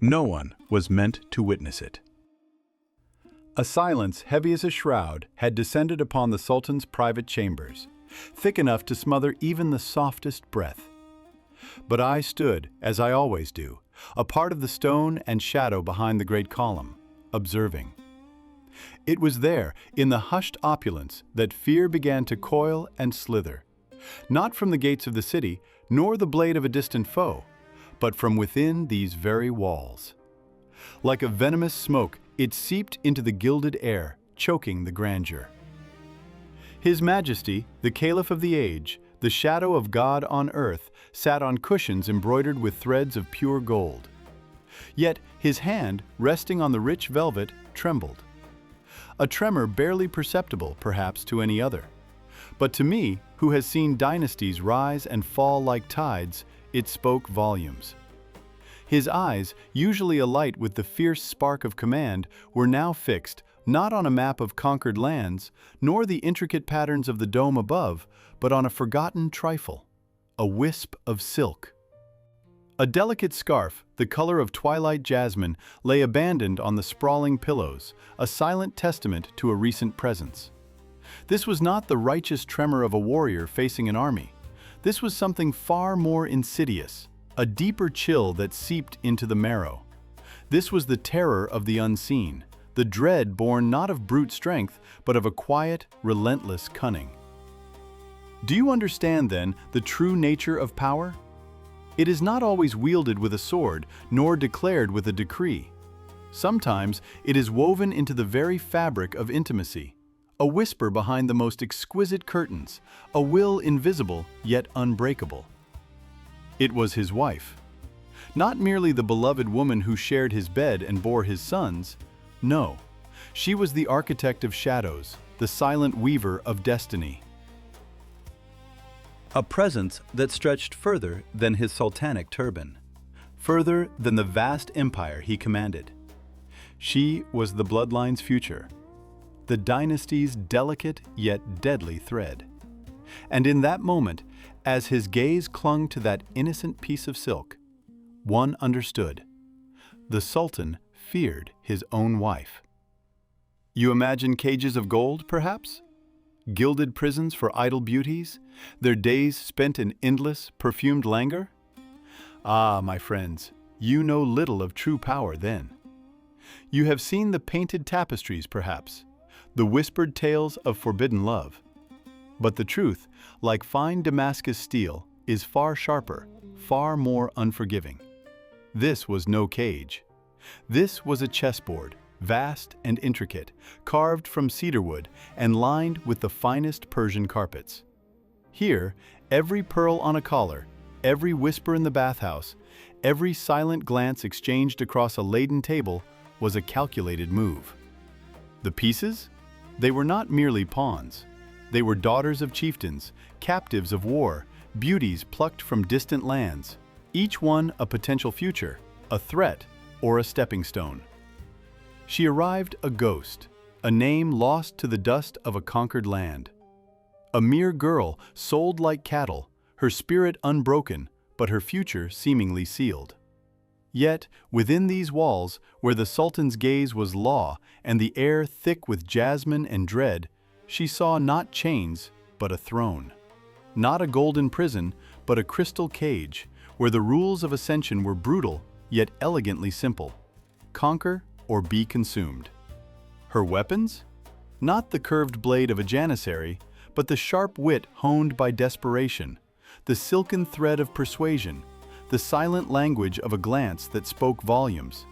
No one was meant to witness it. A silence heavy as a shroud had descended upon the Sultan's private chambers, thick enough to smother even the softest breath. But I stood, as I always do, a part of the stone and shadow behind the great column, observing. It was there, in the hushed opulence, that fear began to coil and slither, not from the gates of the city, nor the blade of a distant foe, but from within these very walls. Like a venomous smoke, it seeped into the gilded air, choking the grandeur. His Majesty, the Caliph of the age, the shadow of God on earth, sat on cushions embroidered with threads of pure gold. Yet his hand, resting on the rich velvet, trembled. A tremor barely perceptible, perhaps, to any other. But to me, who has seen dynasties rise and fall like tides, it spoke volumes. His eyes, usually alight with the fierce spark of command, were now fixed, not on a map of conquered lands, nor the intricate patterns of the dome above, but on a forgotten trifle, a wisp of silk. A delicate scarf, the color of twilight jasmine, lay abandoned on the sprawling pillows, a silent testament to a recent presence. This was not the righteous tremor of a warrior facing an army. This was something far more insidious, a deeper chill that seeped into the marrow. This was the terror of the unseen, the dread born not of brute strength, but of a quiet, relentless cunning. Do you understand, then, the true nature of power? It is not always wielded with a sword, nor declared with a decree. Sometimes it is woven into the very fabric of intimacy, a whisper behind the most exquisite curtains, a will invisible yet unbreakable. It was his wife. Not merely the beloved woman who shared his bed and bore his sons. No, she was the architect of shadows, the silent weaver of destiny. A presence that stretched further than his sultanic turban, further than the vast empire he commanded. She was the bloodline's future, the dynasty's delicate yet deadly thread. And in that moment, as his gaze clung to that innocent piece of silk, one understood. The Sultan feared his own wife. You imagine cages of gold, perhaps? Gilded prisons for idle beauties, their days spent in endless, perfumed languor? Ah, my friends, you know little of true power then. You have seen the painted tapestries, perhaps, the whispered tales of forbidden love. But the truth, like fine Damascus steel, is far sharper, far more unforgiving. This was no cage. This was a chessboard, vast and intricate, carved from cedarwood and lined with the finest Persian carpets. Here, every pearl on a collar, every whisper in the bathhouse, every silent glance exchanged across a laden table was a calculated move. The pieces? They were not merely pawns. They were daughters of chieftains, captives of war, beauties plucked from distant lands, each one a potential future, a threat, or a stepping stone. She arrived a ghost, a name lost to the dust of a conquered land. A mere girl, sold like cattle, her spirit unbroken, but her future seemingly sealed. Yet, within these walls, where the Sultan's gaze was law and the air thick with jasmine and dread, she saw not chains, but a throne. Not a golden prison, but a crystal cage, where the rules of ascension were brutal, yet elegantly simple. Conquer or be consumed. Her weapons? Not the curved blade of a janissary, but the sharp wit honed by desperation, the silken thread of persuasion, the silent language of a glance that spoke volumes.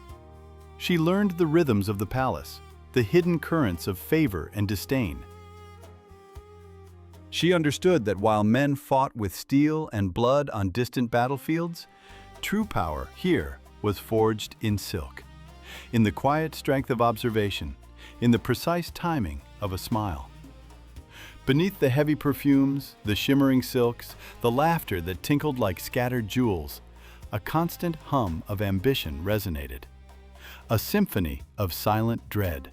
She learned the rhythms of the palace, the hidden currents of favor and disdain. She understood that while men fought with steel and blood on distant battlefields, true power here was forged in silk, in the quiet strength of observation, in the precise timing of a smile. Beneath the heavy perfumes, the shimmering silks, the laughter that tinkled like scattered jewels, a constant hum of ambition resonated, a symphony of silent dread.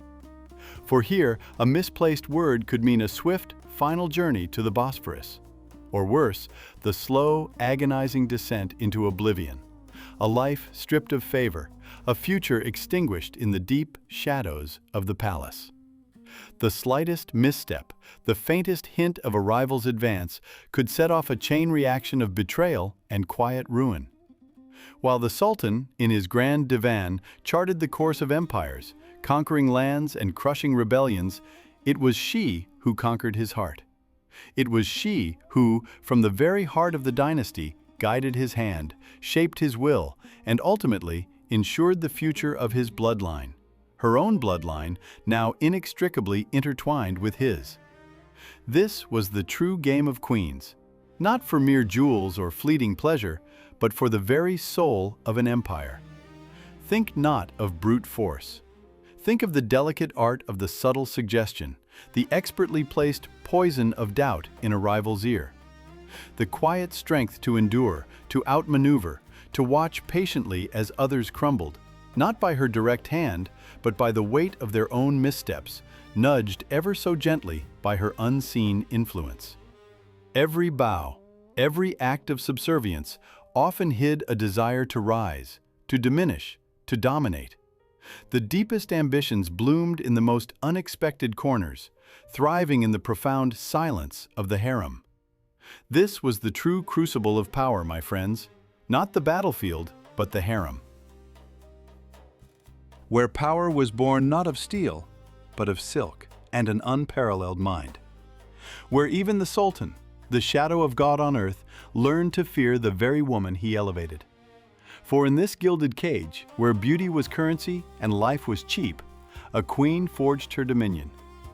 For here, a misplaced word could mean a swift, final journey to the Bosphorus, or worse, the slow, agonizing descent into oblivion, a life stripped of favor, a future extinguished in the deep shadows of the palace. The slightest misstep, the faintest hint of a rival's advance, could set off a chain reaction of betrayal and quiet ruin. While the Sultan, in his grand divan, charted the course of empires, conquering lands and crushing rebellions, it was she who conquered his heart. It was she who, from the very heart of the dynasty, guided his hand, shaped his will, and ultimately ensured the future of his bloodline, her own bloodline, now inextricably intertwined with his. This was the true game of queens, not for mere jewels or fleeting pleasure, but for the very soul of an empire. Think not of brute force. Think of the delicate art of the subtle suggestion, the expertly placed poison of doubt in a rival's ear. The quiet strength to endure, to outmaneuver, to watch patiently as others crumbled, not by her direct hand, but by the weight of their own missteps, nudged ever so gently by her unseen influence. Every bow, every act of subservience often hid a desire to rise, to diminish, to dominate. The deepest ambitions bloomed in the most unexpected corners, thriving in the profound silence of the harem. This was the true crucible of power, my friends, not the battlefield, but the harem. Where power was born not of steel, but of silk and an unparalleled mind. Where even the Sultan, the shadow of God on earth, learned to fear the very woman he elevated. For in this gilded cage, where beauty was currency and life was cheap, a queen forged her dominion,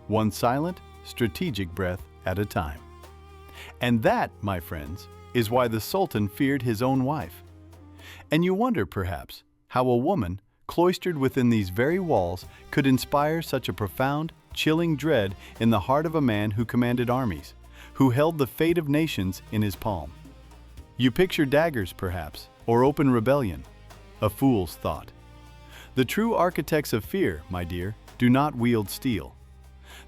one silent, strategic breath at a time. And that, my friends, is why the Sultan feared his own wife. And you wonder, perhaps, how a woman, cloistered within these very walls, could inspire such a profound, chilling dread in the heart of a man who commanded armies, who held the fate of nations in his palm. You picture daggers, perhaps, or open rebellion. A fool's thought. The true architects of fear, my dear, do not wield steel.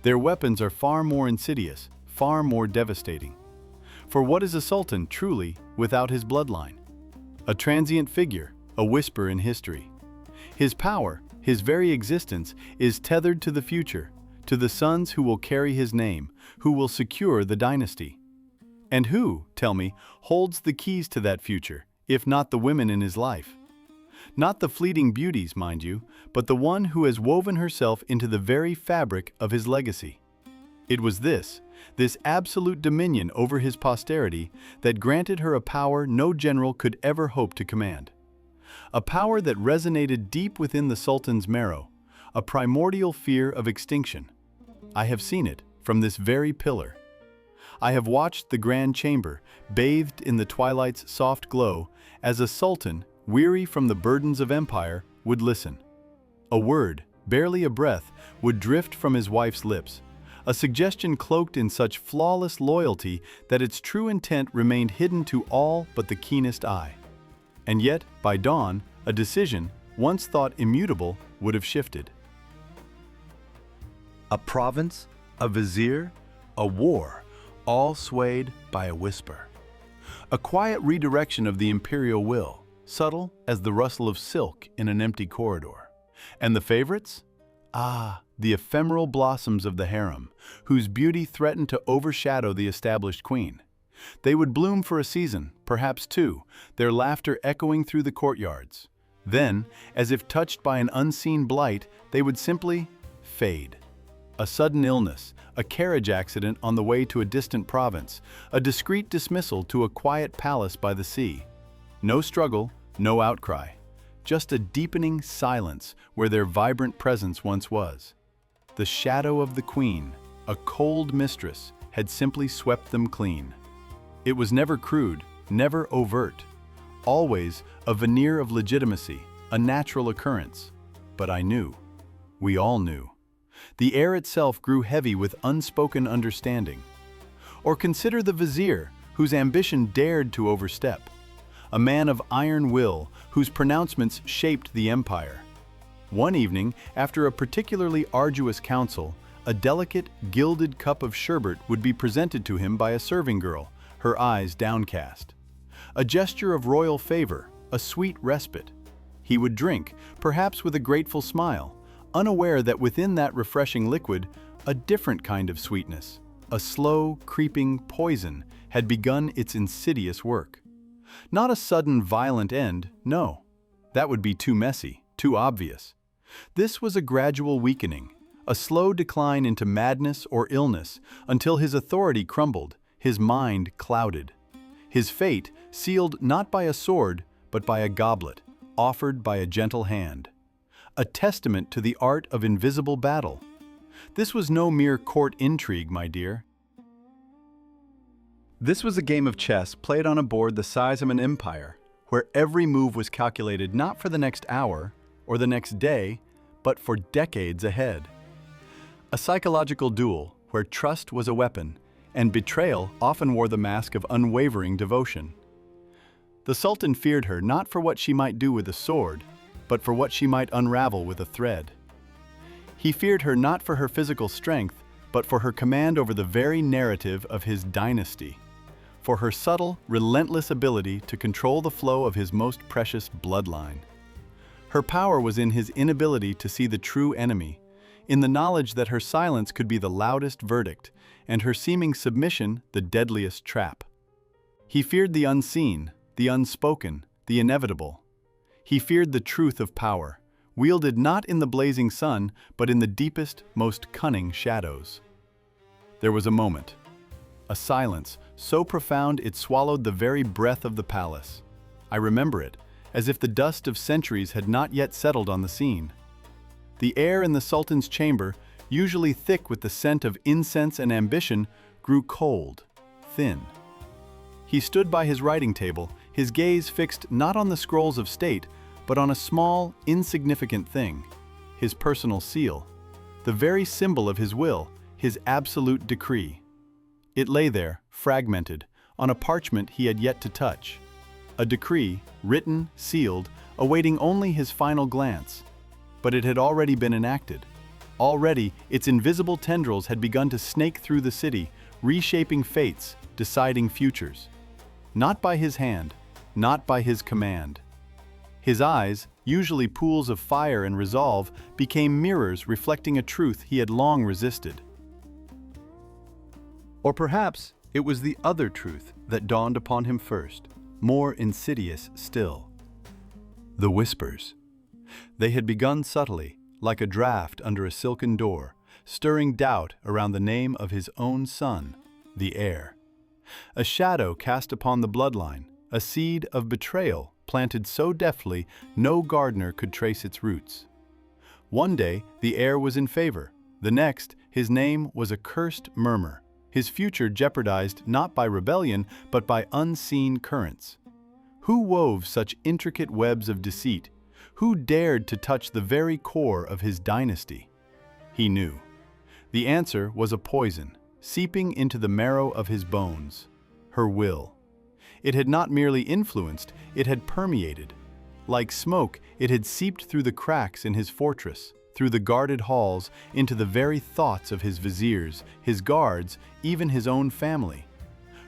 Their weapons are far more insidious, far more devastating. For what is a sultan truly without his bloodline? A transient figure, a whisper in history. His power, his very existence, is tethered to the future, to the sons who will carry his name, who will secure the dynasty. And who, tell me, holds the keys to that future, if not the women in his life? Not the fleeting beauties, mind you, but the one who has woven herself into the very fabric of his legacy. It was this absolute dominion over his posterity, that granted her a power no general could ever hope to command. A power that resonated deep within the Sultan's marrow, a primordial fear of extinction. I have seen it from this very pillar. I have watched the grand chamber, bathed in the twilight's soft glow, as a sultan, weary from the burdens of empire, would listen. A word, barely a breath, would drift from his wife's lips, a suggestion cloaked in such flawless loyalty that its true intent remained hidden to all but the keenest eye. And yet, by dawn, a decision, once thought immutable, would have shifted. A province, a vizier, a war, all swayed by a whisper. A quiet redirection of the imperial will, subtle as the rustle of silk in an empty corridor. And the favorites? The ephemeral blossoms of the harem, whose beauty threatened to overshadow the established queen. They would bloom for a season, perhaps two, their laughter echoing through the courtyards. Then, as if touched by an unseen blight, they would simply fade. A sudden illness, a carriage accident on the way to a distant province, a discreet dismissal to a quiet palace by the sea. No struggle, no outcry, just a deepening silence where their vibrant presence once was. The shadow of the queen, a cold mistress, had simply swept them clean. It was never crude, never overt, always a veneer of legitimacy, a natural occurrence. But I knew. We all knew. The air itself grew heavy with unspoken understanding. Or consider the vizier, whose ambition dared to overstep. A man of iron will, whose pronouncements shaped the empire. One evening, after a particularly arduous council, a delicate, gilded cup of sherbet would be presented to him by a serving girl, her eyes downcast. A gesture of royal favor, a sweet respite. He would drink, perhaps with a grateful smile, unaware that within that refreshing liquid, a different kind of sweetness, a slow, creeping poison, had begun its insidious work. Not a sudden, violent end, no. That would be too messy, too obvious. This was a gradual weakening, a slow decline into madness or illness, until his authority crumbled, his mind clouded. His fate sealed not by a sword, but by a goblet, offered by a gentle hand. A testament to the art of invisible battle. This was no mere court intrigue, my dear. This was a game of chess played on a board the size of an empire, where every move was calculated not for the next hour or the next day, but for decades ahead. A psychological duel where trust was a weapon and betrayal often wore the mask of unwavering devotion. The Sultan feared her not for what she might do with a sword, but for what she might unravel with a thread. He feared her not for her physical strength, but for her command over the very narrative of his dynasty, for her subtle, relentless ability to control the flow of his most precious bloodline. Her power was in his inability to see the true enemy, in the knowledge that her silence could be the loudest verdict, and her seeming submission the deadliest trap. He feared the unseen, the unspoken, the inevitable. He feared the truth of power, wielded not in the blazing sun, but in the deepest, most cunning shadows. There was a moment, a silence so profound it swallowed the very breath of the palace. I remember it, as if the dust of centuries had not yet settled on the scene. The air in the Sultan's chamber, usually thick with the scent of incense and ambition, grew cold, thin. He stood by his writing table, his gaze fixed not on the scrolls of state, but on a small, insignificant thing, his personal seal, the very symbol of his will, his absolute decree. It lay there, fragmented, on a parchment he had yet to touch. A decree, written, sealed, awaiting only his final glance. But it had already been enacted. Already, its invisible tendrils had begun to snake through the city, reshaping fates, deciding futures. Not by his hand, not by his command. His eyes, usually pools of fire and resolve, became mirrors reflecting a truth he had long resisted. Or perhaps it was the other truth that dawned upon him first, more insidious still. The whispers. They had begun subtly, like a draft under a silken door, stirring doubt around the name of his own son, the heir. A shadow cast upon the bloodline, a seed of betrayal planted so deftly no gardener could trace its roots. One day the heir was in favor, the next his name was a cursed murmur, his future jeopardized not by rebellion but by unseen currents. Who wove such intricate webs of deceit? Who dared to touch the very core of his dynasty? He knew. The answer was a poison, seeping into the marrow of his bones, her will. It had not merely influenced, it had permeated. Like smoke, it had seeped through the cracks in his fortress, through the guarded halls, into the very thoughts of his viziers, his guards, even his own family.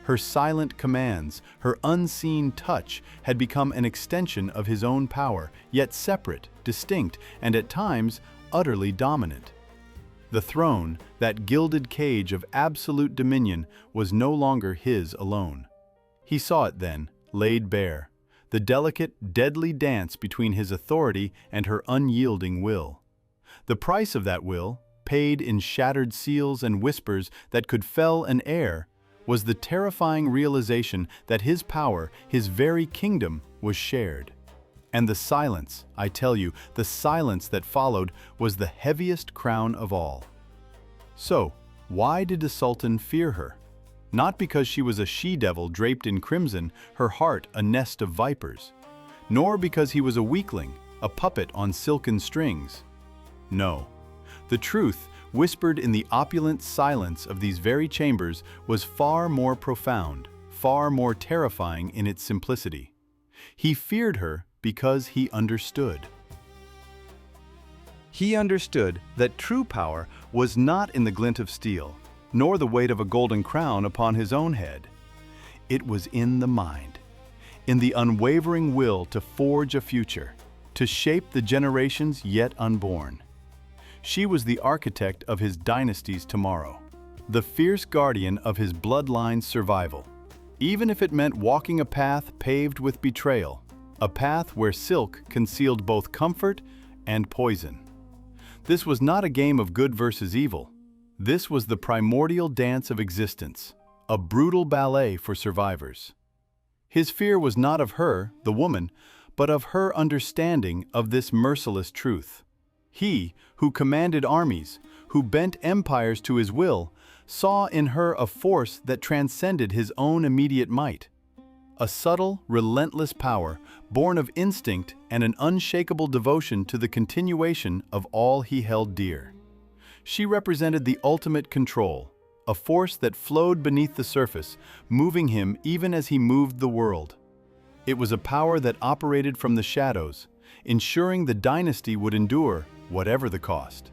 Her silent commands, her unseen touch, had become an extension of his own power, yet separate, distinct, and at times utterly dominant. The throne, that gilded cage of absolute dominion, was no longer his alone. He saw it then, laid bare, the delicate, deadly dance between his authority and her unyielding will. The price of that will, paid in shattered seals and whispers that could fell an heir, was the terrifying realization that his power, his very kingdom, was shared. And the silence, I tell you, the silence that followed was the heaviest crown of all. So, why did the Sultan fear her? Not because she was a she-devil draped in crimson, her heart a nest of vipers. Nor because he was a weakling, a puppet on silken strings. No. The truth, whispered in the opulent silence of these very chambers, was far more profound, far more terrifying in its simplicity. He feared her because he understood. He understood that true power was not in the glint of steel, nor the weight of a golden crown upon his own head. It was in the mind, in the unwavering will to forge a future, to shape the generations yet unborn. She was the architect of his dynasty's tomorrow, the fierce guardian of his bloodline's survival, even if it meant walking a path paved with betrayal, a path where silk concealed both comfort and poison. This was not a game of good versus evil. This was the primordial dance of existence, a brutal ballet for survivors. His fear was not of her, the woman, but of her understanding of this merciless truth. He, who commanded armies, who bent empires to his will, saw in her a force that transcended his own immediate might. A subtle, relentless power, born of instinct and an unshakable devotion to the continuation of all he held dear. She represented the ultimate control, a force that flowed beneath the surface, moving him even as he moved the world. It was a power that operated from the shadows, ensuring the dynasty would endure, whatever the cost.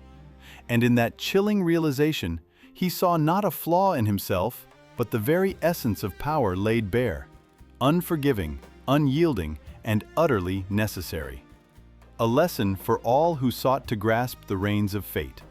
And in that chilling realization, he saw not a flaw in himself, but the very essence of power laid bare, unforgiving, unyielding, and utterly necessary. A lesson for all who sought to grasp the reins of fate.